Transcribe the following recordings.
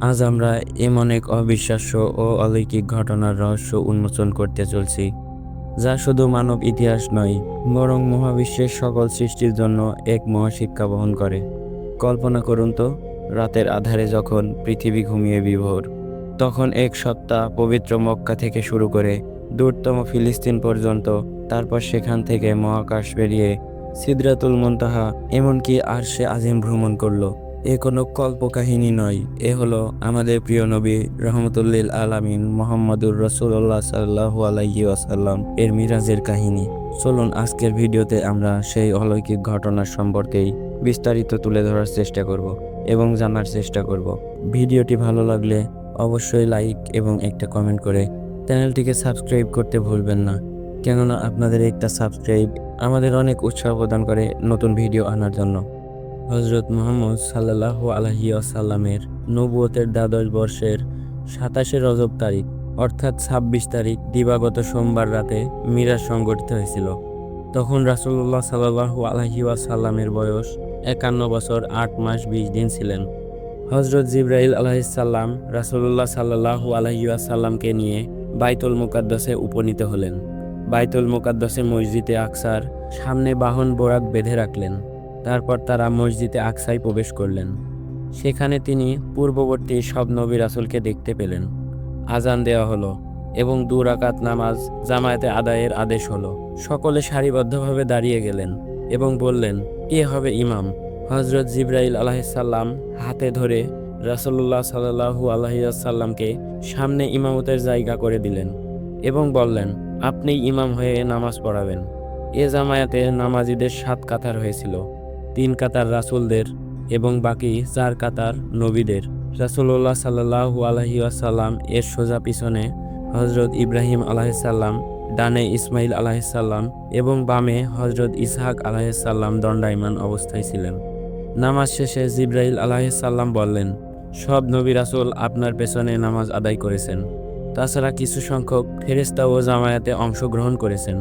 আজ আমরা এমন এক অবিশ্বাস্য ও অলৌকিক ঘটনার রহস্য উন্মোচন করতে চলছি, যা শুধু মানব ইতিহাস নয়, বরং মহাবিশ্বের সকল সৃষ্টির জন্য এক মহাশিক্ষা বহন করে। কল্পনা করুন তো, রাতের আধারে যখন পৃথিবী ঘুমিয়ে বিভোর, তখন এক সত্তা পবিত্র মক্কা থেকে শুরু করে দূরতম ফিলিস্তিন পর্যন্ত, তারপর সেখান থেকে মহাকাশ পেরিয়ে সিদরাতুল মুনতাহা, এমনকি আরশে আজিম ভ্রমণ করলো। এ কোনো কল্পকাহিনী নয়, এ হলো আমাদের প্রিয় নবী রহমতুল্লিল আলামিন মোহাম্মদুর রাসূলুল্লাহ সাল্লাল্লাহু আলাইহি ওয়াসাল্লাম এর মিরাজের কাহিনী। চলুন আজকের ভিডিওতে আমরা সেই অলৌকিক ঘটনার সম্পর্কেই বিস্তারিত তুলে ধরার চেষ্টা করব এবং জানার চেষ্টা করব। ভিডিওটি ভালো লাগলে অবশ্যই লাইক এবং একটা কমেন্ট করে চ্যানেলটিকে সাবস্ক্রাইব করতে ভুলবেন না, কেননা আপনাদের একটা সাবস্ক্রাইব আমাদের অনেক উৎসাহ প্রদান করে নতুন ভিডিও আনার জন্য। হজরত মুহাম্মদ সাল্লাল্লাহু আলাইহি ওয়াসাল্লামের নবুয়তের দ্বাদশ বর্ষের 27শে রজব তারিখ অর্থাৎ 26 তারিখ দিবাগত সোমবার রাতে মিরাজ সংঘটিত হয়েছিল। তখন রাসূলুল্লাহ সাল্লাল্লাহু আলাইহি ওয়াসাল্লামের বয়স 51 বছর 8 মাস 20 দিন ছিলেন। হজরত জিবরাইল আলাইহিসসালাম রাসূলুল্লাহ সাল্লাল্লাহু আলাইহি ওয়াসাল্লামকে নিয়ে বাইতুল মুকাদ্দাসে উপনীত হলেন। বাইতুল মুকাদ্দাসে মসজিদে আকসার সামনে বাহন বোরাক বেঁধে রাখলেন। তারপর তারা মসজিদে আকসায় প্রবেশ করলেন। সেখানে তিনি পূর্ববর্তী সব নবী রাসূলকে দেখতে পেলেন। আজান দেওয়া হলো এবং 2 রাকাত নামাজ জামায়াতে আদায়ের আদেশ হলো। সকলে সারিবদ্ধভাবে দাঁড়িয়ে গেলেন এবং বললেন, কে হবে ইমাম? হজরত জিবরাইল আলাইহিসসালাম হাতে ধরে রাসূলুল্লাহ সাল্লাল্লাহু আলাইহি ওয়াসাল্লামকে সামনে ইমামতের জায়গা করে দিলেন এবং বললেন, আপনিই ইমাম হয়ে নামাজ পড়াবেন। এ জামায়াতে নামাজীদের 7 কাতার হয়েছিল, 3 কাতার রাসূলদের এবং বাকি 4 কাতার নবীদের। রাসূলুল্লাহ সাল্লাল্লাহু আলাইহি ওয়াসাল্লাম এর সোজা পিছনে হজরত ইব্রাহিম আলাইহিসসালাম, ডানে ইসমাইল আলাইহিসসালাম এবং বামে হজরত ইসহাক আলাইহিসসালাম দণ্ডায়মান অবস্থায় ছিলেন। নামাজ শেষে জিবরাইল আলাইহিসসালাম বললেন, সব নবী রাসূল আপনার পেছনে নামাজ আদায় করেছেন, তাছাড়া কিছু সংখ্যক ফেরেশতা ও জামায়াতে অংশগ্রহণ করেছেন।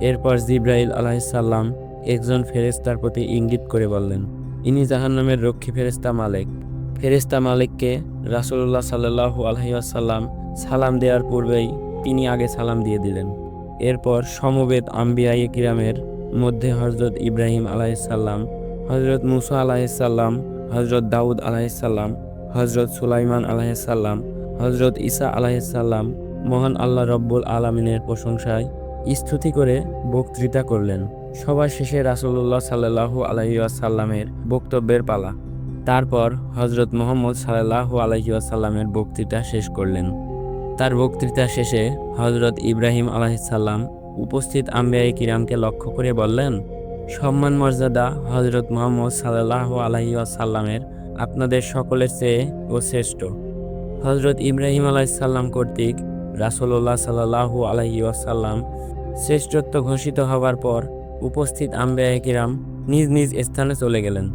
এরপর জিবরাইল আলাইহিসসালাম একজন ফেরেশতার প্রতি ইঙ্গিত করে বললেন, ইনি জাহান্নামের রক্ষী ফেরেশতা মালিক। ফেরেশতা মালিককে রাসূলুল্লাহ সাল্লাল্লাহু আলাইহি ওয়াসাল্লাম সালাম দেওয়ার পূর্বেই তিনি আগে সালাম দিয়ে দিলেন। এরপর সমবেত আম্বিয়ায়ে কিরামের মধ্যে হজরত ইব্রাহিম আলাইহিসসালাম, হজরত মুসা আলাইহিসসালাম, হজরত দাউদ আলাইহিসসালাম, হজরত সুলাইমান আলাইহিসসালাম, হজরত ঈসা আলাইহিসসালাম মহান আল্লাহ রব্বুল আলামিনের প্রশংসায় স্তুতি করে বক্তৃতা করলেন। সবার শেষে রাসূলুল্লাহ সাল্লাল্লাহু আলাইহি ওয়াসাল্লামের বক্তব্যের পালা। তারপর হজরত মুহাম্মদ সাল্লাল্লাহু আলাইহি ওয়াসাল্লামের বক্তৃতা শেষ করলেন। তার বক্তৃতা শেষে হজরত ইব্রাহিম আলাইহিসসালাম উপস্থিত আম্বিয়ায়ে কিরামকে লক্ষ্য করে বললেন, সম্মান মর্যাদা হজরত মুহাম্মদ সাল্লাল্লাহু আলাইহি ওয়াসাল্লামের আপনাদের সকলের চেয়ে ও শ্রেষ্ঠ। হজরত ইব্রাহিম আলাইহিসসালাম কর্তৃক রাসূলুল্লাহ সাল্লাল্লাহু আলাইহি ওয়াসাল্লাম শ্রেষ্ঠত্ব ঘোষিত হবার পর উপস্থিত আম্বিয়ায়ে কিরাম নিজ নিজ স্থানে চলে গেলেন।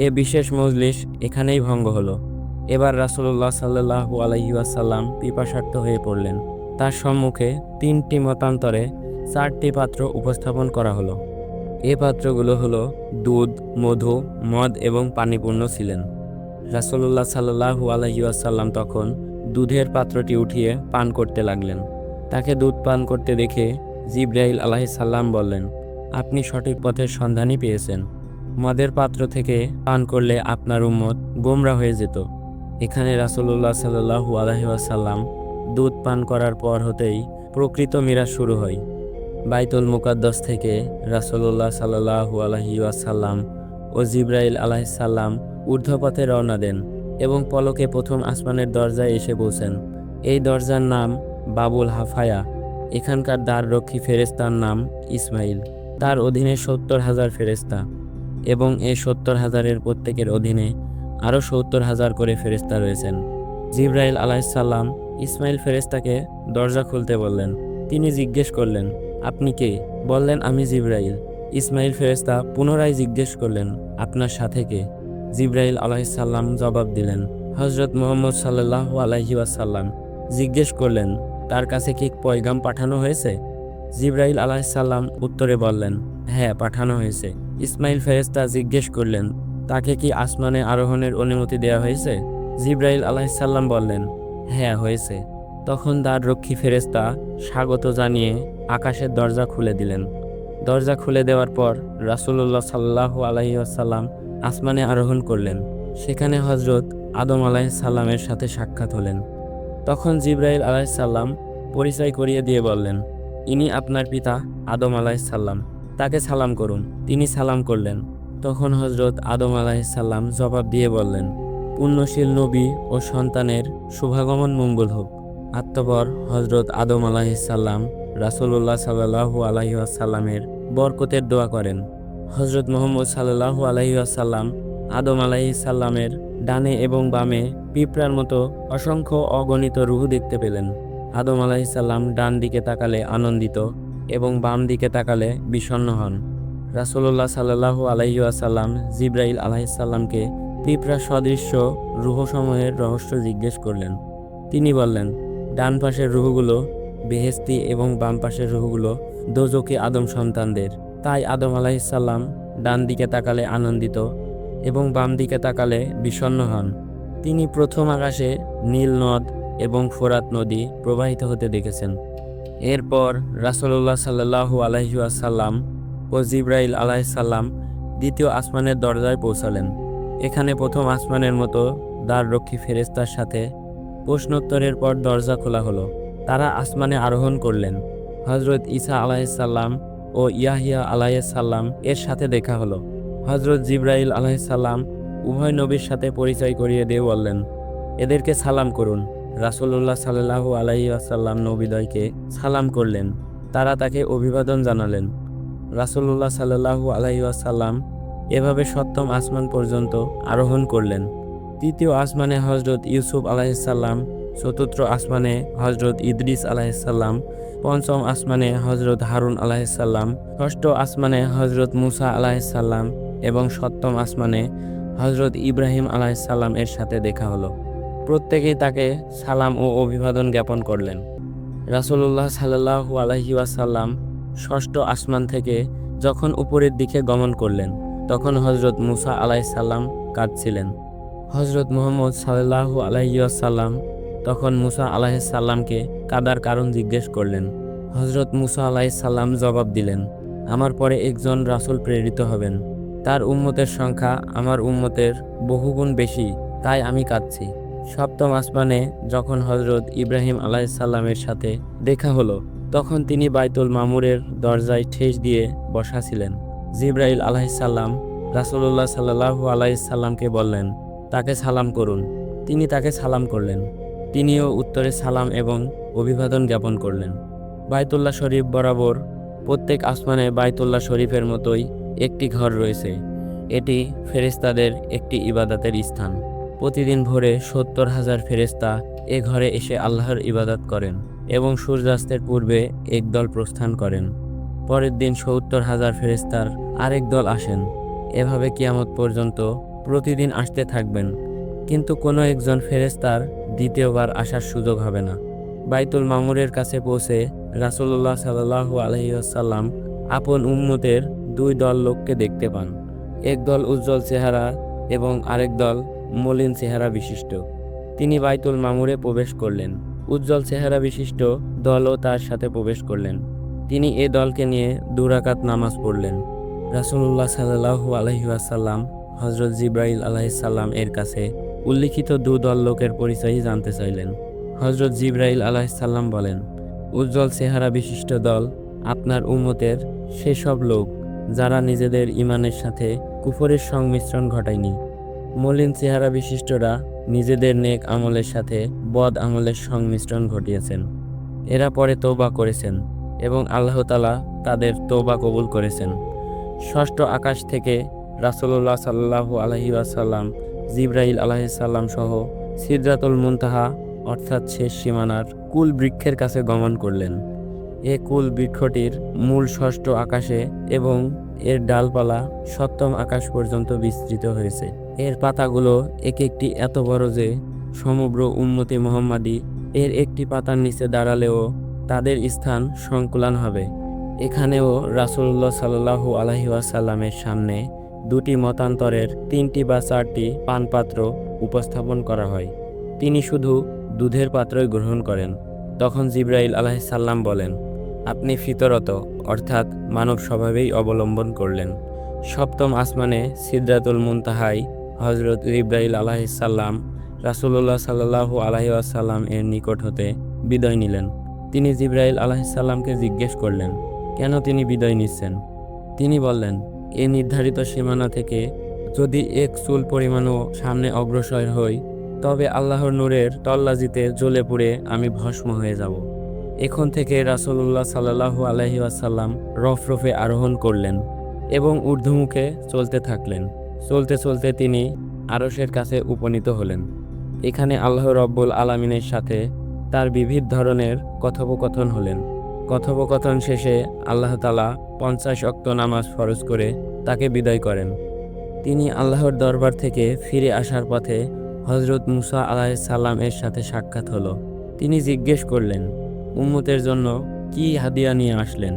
এ বিশেষ মজলিস এখানেই ভঙ্গ হলো। এবার রাসূলুল্লাহ সাল্লাল্লাহু আলাইহি ওয়াসাল্লাম পিপাসার্ত হয়ে পড়লেন। তার সম্মুখে 3টি মতান্তরে 4টি পাত্র উপস্থাপন করা হলো। এ পাত্রগুলো হলো দুধ, মধু, মদ এবং পানিপূর্ণ ছিলেন। রাসূলুল্লাহ সাল্লাল্লাহু আলাইহি ওয়াসাল্লাম তখন দুধের পাত্রটি উঠিয়ে পান করতে লাগলেন। তাকে দুধ পান করতে দেখে জিবরাইল আলাইহিসসালাম বললেন, আপনি সঠিক পথের সন্ধানই পেয়েছেন। মদের পাত্র থেকে পান করলে আপনার উম্মত গোমরা হয়ে যেত। এখানে রাসূলুল্লাহ সাল্লাল্লাহু আলাইহি ওয়াসাল্লাম দুধ পান করার পর হতেই প্রকৃত মিরাজ শুরু হয়। বাইতুল মুকাদ্দাস থেকে রাসূলুল্লাহ সাল্লাল্লাহু আলাইহি ওয়াসাল্লাম ও জিবরাইল আলাইহিসসালাম ঊর্ধ্বপথে রওনা দেন এবং পলকে প্রথম আসমানের দরজায় এসে পৌঁছেন। এই দরজার নাম বাবুল হাফায়া। এখানকার দ্বাররক্ষী ফেরেশতার নাম ইসমাইল। তার অধীনে 70,000 ফেরেশতা এবং এই 70,000-এর প্রত্যেকের অধীনে আরও 70,000 করে ফেরেশতা রয়েছেন। জিবরাইল আলাইহিসসালাম ইসমাইল ফেরেশতাকে দরজা খুলতে বললেন। তিনি জিজ্ঞেস করলেন, আপনি কে? বললেন, আমি জিবরাইল। ইসমাইল ফেরেশতা পুনরায় জিজ্ঞেস করলেন, আপনার সাথে কে? জিবরাইল আলাইহিসসালাম জবাব দিলেন, হজরত মুহাম্মদ সাল্লাল্লাহু আলাইহি ওয়াসাল্লাম। জিজ্ঞেস করলেন, তার কাছে কি পয়গাম পাঠানো হয়েছে? জিবরাইল আলাইহিসসালাম উত্তরে বললেন, হ্যাঁ, পাঠানো হয়েছে। ইসমাইল ফেরেশতা জিজ্ঞেস করলেন, তাকে কি আসমানে আরোহণের অনুমতি দেওয়া হয়েছে? জিব্রাইল আলাইহিসসালাম বললেন, হ্যাঁ হয়েছে। তখন দ্বাররক্ষী ফেরেশতা স্বাগত জানিয়ে আকাশের দরজা খুলে দিলেন। দরজা খুলে দেওয়ার পর রাসূলুল্লাহ সাল্লাল্লাহু আলাইহি ওয়াসাল্লাম আসমানে আরোহণ করলেন। সেখানে হযরত আদম আলাইহিসসালামের সাথে সাক্ষাৎ হলেন। তখন জিব্রাইল আলাইহিসসালাম পরিচয় করিয়ে দিয়ে বললেন, ইনি আপনার পিতা আদম আলাইহিসসালাম, তাকে সালাম করুন। তিনি সালাম করলেন। তখন হযরত আদম আলাইহিসসালাম জবাব দিয়ে বললেন, পুণ্যশীল নবী ও সন্তানের শুভাগমন মঙ্গল হোক। অতঃপর হযরত আদম আলাইহিসসালাম রাসূলুল্লাহ সাল্লাল্লাহু আলাইহি ওয়াসাল্লামের বরকতের দোয়া করেন। হযরত মুহাম্মদ সাল্লাল্লাহু আলাইহি ওয়াসাল্লাম আদম আলাইহিসসালামের ডানে এবং বামে পিঁপড়ার মতো অসংখ্য অগণিত রূহ দেখতে পেলেন। আদম আলাইহিসসালাম ডান দিকে তাকালে আনন্দিত এবং বাম দিকে তাকালে বিষণ্ণ হন। রাসূলুল্লাহ সাল্লাল্লাহু আলাইহি ওয়াসাল্লাম জিব্রাইল আলাইহিসসালামকে পিঁপড়া সদৃশ্য রূহসমূহের রহস্য জিজ্ঞেস করলেন। তিনি বললেন, ডান পাশের রূহগুলো বেহেশতি এবং বাম পাশের রূহগুলো দোজখী আদম সন্তানদের। তাই আদম আলাইহিসসালাম ডান দিকে তাকালে আনন্দিত এবং বাম দিকে তাকালে বিষণ্ণ হন। তিনি প্রথম আকাশে নীল নদ এবং ফোরাত নদী প্রবাহিত হতে দেখেছেন। এরপর রাসূলুল্লাহ সাল্লাল্লাহু আলাইহি ওয়াসাল্লাম ও জিব্রাইল আলাইহিসসালাম দ্বিতীয় আসমানের দরজায় পৌঁছালেন। এখানে প্রথম আসমানের মতো দ্বাররক্ষী ফেরেশতার সাথে প্রশ্নোত্তরের পর দরজা খোলা হলো। তারা আসমানে আরোহণ করলেন। হযরত ঈসা আলাইহিসসালাম ও ইয়াহইয়া আলাইহিসসালাম এর সাথে দেখা হলো। হযরত জিব্রাইল আলাইহিসসালাম উভয় নবীর সাথে পরিচয় করিয়ে দিয়ে বললেন, এদেরকে সালাম করুন। রাসূলুল্লাহ সাল্লাল্লাহু আলাইহি ওয়াসাল্লাম নবীদ্বয়কে সালাম করলেন। তারা তাকে অভিবাদন জানালেন। রাসূলুল্লাহ সাল্লাল্লাহু আলাইহি ওয়াসাল্লাম এভাবে সপ্তম আসমান পর্যন্ত আরোহণ করলেন। তৃতীয় আসমানে হযরত ইউসুফ আলাইহিসসালাম, চতুর্থ আসমানে হযরত ইদ্রিস আলাইহিসসালাম, পঞ্চম আসমানে হযরত হারুন আলাইহিসসালাম, ষষ্ঠ আসমানে হযরত মুসা আলাইহিসসালাম এবং সপ্তম আসমানে হযরত ইব্রাহিম আলাইহিসসালাম এর সাথে দেখা হলো। প্রত্যেকেই তাকে সালাম ও অভিবাদন জ্ঞাপন করলেন। রাসূলুল্লাহ সাল্লাল্লাহু আলাইহি ওয়াসাল্লাম ষষ্ঠ আসমান থেকে যখন উপরের দিকে গমন করলেন, তখন হযরত মুসা আলাইহিসসালাম কাঁদছিলেন। হযরত মুহাম্মদ সাল্লাল্লাহু আলাইহি ওয়াসাল্লাম তখন মুসা আলাইহিসসালামকে কাদার কারণ জিজ্ঞেস করলেন। হযরত মুসা আলাইহিসসালাম জবাব দিলেন, আমার পরে একজন রাসূল প্রেরিত হবেন। তার উম্মতের সংখ্যা আমার উম্মতের বহুগুণ বেশি, তাই আমি কাঁদছি। সপ্তম আসমানে যখন হযরত ইব্রাহিম আলাইহিসসালামের সাথে দেখা হলো, তখন তিনি বাইতুল মামুরের দরজায় ঠেস দিয়ে বসা ছিলেন। জিব্রাইল আলাইহিসসালাম রাসূলুল্লাহ সাল্লাল্লাহু আলাইহিসসালামকে বললেন, তাকে সালাম করুন। তিনি তাকে সালাম করলেন। তিনিও উত্তরে সালাম এবং অভিবাদন জ্ঞাপন করলেন। বাইতুল্লাহ শরীফ বরাবর প্রত্যেক আসমানে বাইতুল্লাহ শরীফের মতোই একটি ঘর রয়েছে। এটি ফেরেশতাদের একটি ইবাদতের স্থান। প্রতিদিন ভোরে ৭০,০০০ ফেরেশতা এ ঘরে এসে আল্লাহর ইবাদত করেন এবং সূর্যাস্তের পূর্বে একদল প্রস্থান করেন। পরের দিন ৭০,০০০ ফেরেশতার আরেক দল আসেন। এভাবে কিয়ামত পর্যন্ত প্রতিদিন আসতে থাকবেন, কিন্তু কোনো একজন ফেরেশতার দ্বিতীয়বার আসার সুযোগ হবে না। বাইতুল মামুরের কাছে পৌঁছে রাসূলুল্লাহ সাল্লাল্লাহু আলাইহি ওয়াসাল্লাম আপন উম্মতের দুই দল লোককে দেখতে পান। এক দল উজ্জ্বল চেহারা এবং আরেক দল মলিন চেহারা বিশিষ্ট। তিনি বাইতুল মামুরে প্রবেশ করলেন। উজ্জ্বল চেহারা বিশিষ্ট দলও তার সাথে প্রবেশ করলেন। তিনি এ দলকে নিয়ে ২ রাকাত নামাজ পড়লেন। রাসূলুল্লাহ সাল্লাল্লাহু আলাইহি ওয়াসাল্লাম হযরত জিব্রাইল আলাইহিসসালাম এর কাছে উল্লিখিত ২ দল লোকের পরিচয় জানতে চাইলেন। হযরত জিব্রাইল আলাইহিসসালাম বলেন, উজ্জ্বল চেহারা বিশিষ্ট দল আপনার উম্মতের সেসব লোক যারা নিজেদের ঈমানের সাথে কুফরের সংমিশ্রণ ঘটায়নি। মলিন চেহারা বিশিষ্টরা নিজেদের নেক আমলের সাথে বদ আমলের সংমিশ্রণ ঘটিয়েছেন। এরা পরে তওবা করেছেন এবং আল্লাহ তাআলা তাদের তওবা কবুল করেছেন। ষষ্ঠ আকাশ থেকে রাসূলুল্লাহ সাল্লাল্লাহু আলাইহি ওয়াসাল্লাম জিব্রাইল আলাইহিসসালাম সহ সিদরাতুল মুনতাহা অর্থাৎ শেষ সীমানার কুল বৃক্ষের কাছে গমন করলেন। এ কুল বৃক্ষটির মূল ষষ্ঠ আকাশে এবং এর ডালপালা সপ্তম আকাশ পর্যন্ত বিস্তৃত হয়েছে। এর পাতাগুলো এক একটি এত বড় যে সমগ্র উম্মতে মুহাম্মাদি এর একটি পাতার নিচে দাঁড়ালেও তাদের স্থান সংকুলান হবে। এখানেও রাসূলুল্লাহ সাল্লাল্লাহু আলাইহি ওয়াসাল্লামের সামনে ২টি মতান্তরের ৩টি বা ৪টি পানপাত্র উপস্থাপন করা হয়। তিনি শুধু দুধের পাত্রই গ্রহণ করেন। তখন জিবরাইল আলাইহিসসালাম বলেন, আপনি ফিতরত অর্থাৎ মানব স্বভাবেই অবলম্বন করলেন। সপ্তম আসমানে সিদরাতুল মুনতাহায় হযরত জিবরাইল আলাইহিসসালাম রাসূলুল্লাহ সাল্লাল্লাহু আলাইহি ওয়াসাল্লাম এর নিকট হতে বিদায় নিলেন। তিনি জিবরাইল আলাইহিসসালামকে জিজ্ঞেস করলেন, কেন তিনি বিদায় নিচ্ছেন? তিনি বললেন, এ নির্ধারিত সীমানা থেকে যদি এক চুল পরিমাণও সামনে অগ্রসর হই, তবে আল্লাহর নূরের তল্লাজিতে জ্বলে পুড়ে আমি ভস্ম হয়ে যাব। এখন থেকে রাসূলুল্লাহ সাল্লাল্লাহু আলাইহি ওয়াসাল্লাম রফরফে আরোহণ করলেন এবং ঊর্ধ্বমুখে চলতে থাকলেন। চলতে চলতে তিনি আরশের কাছে উপনীত হলেন। এখানে আল্লাহ রব্বুল আলামিনের সাথে তার বিবিধ ধরনের কথোপকথন হলেন। কথোপকথন শেষে আল্লাহ তাআলা 50 ওয়াক্ত নামাজ ফরজ করে তাকে বিদায় করেন। তিনি আল্লাহর দরবার থেকে ফিরে আসার পথে হযরত মুসা আলাইহিসসালাম এর সাথে সাক্ষাৎ হলো। তিনি জিজ্ঞেস করলেন, উম্মতের জন্য কি হাদিয়া নিয়ে আসলেন?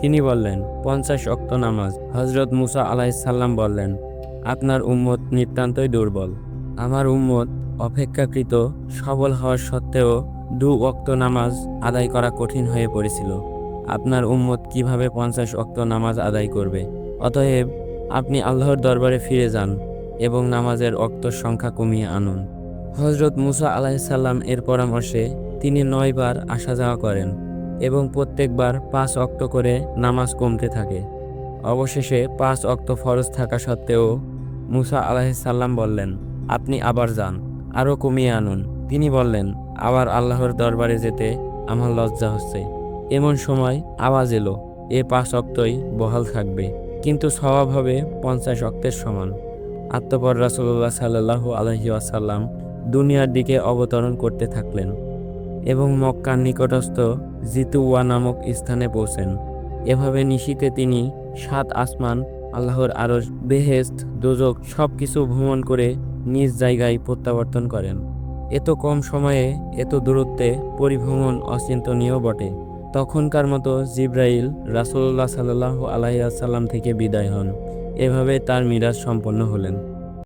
তিনি বললেন, 50 ওয়াক্ত নামাজ। হযরত মুসা আলাইহিসসালাম বললেন, আপনার উম্মত নিতান্তই দুর্বল। আমার উম্মত অপেক্ষাকৃত সবল হওয়ার সত্ত্বেও 2 ওয়াক্ত নামাজ আদায় করা কঠিন হয়ে পড়েছিল। আপনার উম্মত কিভাবে 50 ওয়াক্ত নামাজ আদায় করবে? অতএব আপনি আল্লাহর দরবারে ফিরে যান এবং নামাজের ওয়াক্তর সংখ্যা কমিয়ে আনুন। হযরত মুসা আলাইহিসসালাম এর পরামর্শে তিনি 9 বার আসা যাওয়া করেন এবং প্রত্যেকবার 5 ওয়াক্ত করে নামাজ কমতে থাকে। অবশেষে 5 ওয়াক্ত ফরজ থাকা সত্ত্বেও মুসা আলাইহিসসালাম বললেন, আপনি আবার যান, আরও কমিয়ে আনুন। তিনি বললেন, আবার আল্লাহর দরবারে যেতে আমার লজ্জা হচ্ছে। এমন সময় আওয়াজ এলো, এ 5 ওয়াক্তই বহাল থাকবে, কিন্তু সওয়াব হবে 50 ওয়াক্তের সমান। অতঃপর রাসূলুল্লাহ সাল্লাল্লাহু আলাইহি ওয়াসাল্লাম দুনিয়ার দিকে অবতরণ করতে থাকলেন এবং মক্কার নিকটস্থ জিতুওয়া নামক স্থানে পৌঁছেন। এভাবে নিশিতে তিনি 7 আসমান, আল্লাহর আরশ, বেহেশত, দোজখ সবকিছু ভ্রমণ করে নিজ জায়গায় প্রত্যাবর্তন করেন। এত কম সময়ে এত দূরত্বে পরিভ্রমণ অচিন্তনীয় বটে। তখনকার মতো জিবরাইল রাসূলুল্লাহ সাল্লাল্লাহু আলাইহি ওয়াসাল্লাম থেকে বিদায় হন। এভাবে তার মিরাজ সম্পন্ন হলেন।